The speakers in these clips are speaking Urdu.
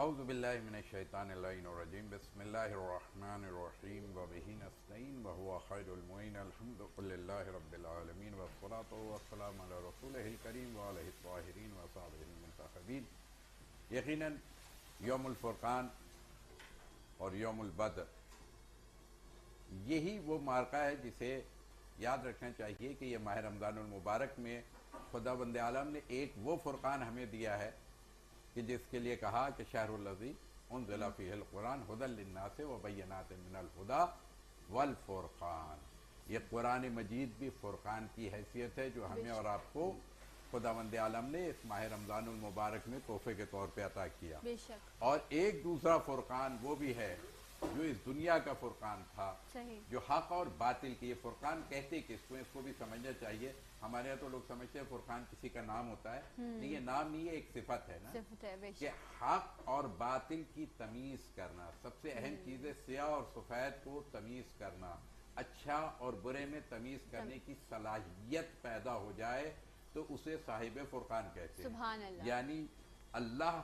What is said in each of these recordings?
اعوذ باللہ من الشیطان اللعین الرجیم بسم اللہ الرحمن الرحیم وبہ نستعین وہو خیر المعین الحمد للہ رب العالمین والصلاة والسلام علی رسولہ الکریم وعلیہ الطاہرین وصحبہ المنتخبین۔ یقیناً یوم الفرقان اور یوم البدر یہی وہ معرکہ ہے جسے یاد رکھنا چاہیے کہ یہ ماہ رمضان المبارک میں خداوند عالم نے ایک وہ فرقان ہمیں دیا ہے کہ جس کے لیے کہا کہ شہر الذی انزل فیہ القرآن ھدی للناس وبینات من الہدی والفرقان۔ یہ قرآن مجید بھی فرقان کی حیثیت ہے جو ہمیں اور آپ کو خداوند عالم نے اس ماہ رمضان المبارک میں تحفے کے طور پہ عطا کیا۔ اور ایک دوسرا فرقان وہ بھی ہے جو اس دنیا کا فرقان تھا، جو حق اور باطل کی، یہ فرقان کہتے کس کو، اس کو بھی سمجھنا چاہیے۔ ہمارے یہاں تو لوگ سمجھتے ہیں فرقان کسی کا نام ہوتا ہے، نہیں، یہ نام نہیں، یہ ایک صفت ہے نا، کہ حق اور باطل کی تمیز کرنا۔ سب سے اہم چیز ہے سیاہ اور سفید کو تمیز کرنا، اچھا اور برے میں تمیز کرنے کی صلاحیت پیدا ہو جائے تو اسے صاحب فرقان کہتے ہیں، یعنی اللہ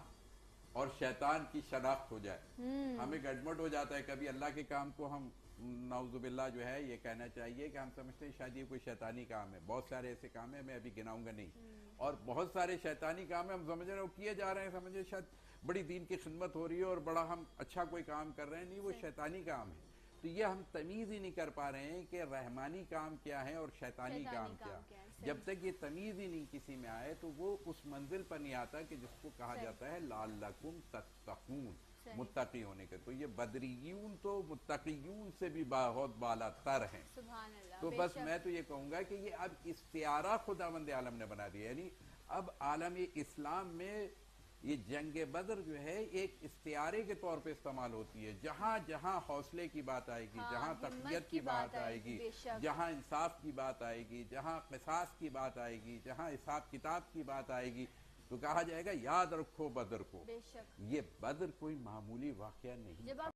اور شیطان کی شناخت ہو جائے۔ ہمیں گڑبڑ ہو جاتا ہے کبھی اللہ کے کام کو ہم نعوذ باللہ جو ہے یہ کہنا چاہیے کہ ہم سمجھتے ہیں شاید یہ کوئی شیطانی کام ہے۔ بہت سارے ایسے کام ہیں، میں ابھی گناؤں گا نہیں، اور بہت سارے شیطانی کام ہیں ہم سمجھ رہے ہیں وہ کیے جا رہے ہیں، سمجھے شاید بڑی دین کی خدمت ہو رہی ہے اور بڑا ہم اچھا کوئی کام کر رہے ہیں، نہیں، وہ شیطانی کام ہے۔ تو یہ ہم تمیز ہی نہیں کر پا رہے ہیں کہ رحمانی کام کیا ہے اور شیطانی کام کیا۔ جب تک یہ تمیز ہی نہیں کسی میں آئے تو وہ اس منزل پر نہیں آتا کہ جس کو کہا جاتا ہے لعلکم تتقون، متقی ہونے کے۔ تو یہ بدریون تو متقیون سے بھی بہت بالا تر ہیں۔ تو بس میں تو یہ کہوں گا کہ یہ اب استعارہ خداوند عالم نے بنا دیا، یعنی اب عالم اسلام میں یہ جنگ بدر جو ہے ایک استعارے کے طور پہ استعمال ہوتی ہے۔ جہاں جہاں حوصلے کی بات آئے گی، جہاں تقویت کی بات آئے گی، جہاں انصاف کی بات آئے گی، جہاں قصاص کی بات آئے گی، جہاں حساب کتاب کی بات آئے گی تو کہا جائے گا یاد رکھو بدر کو۔ یہ بدر کوئی معمولی واقعہ نہیں تھا۔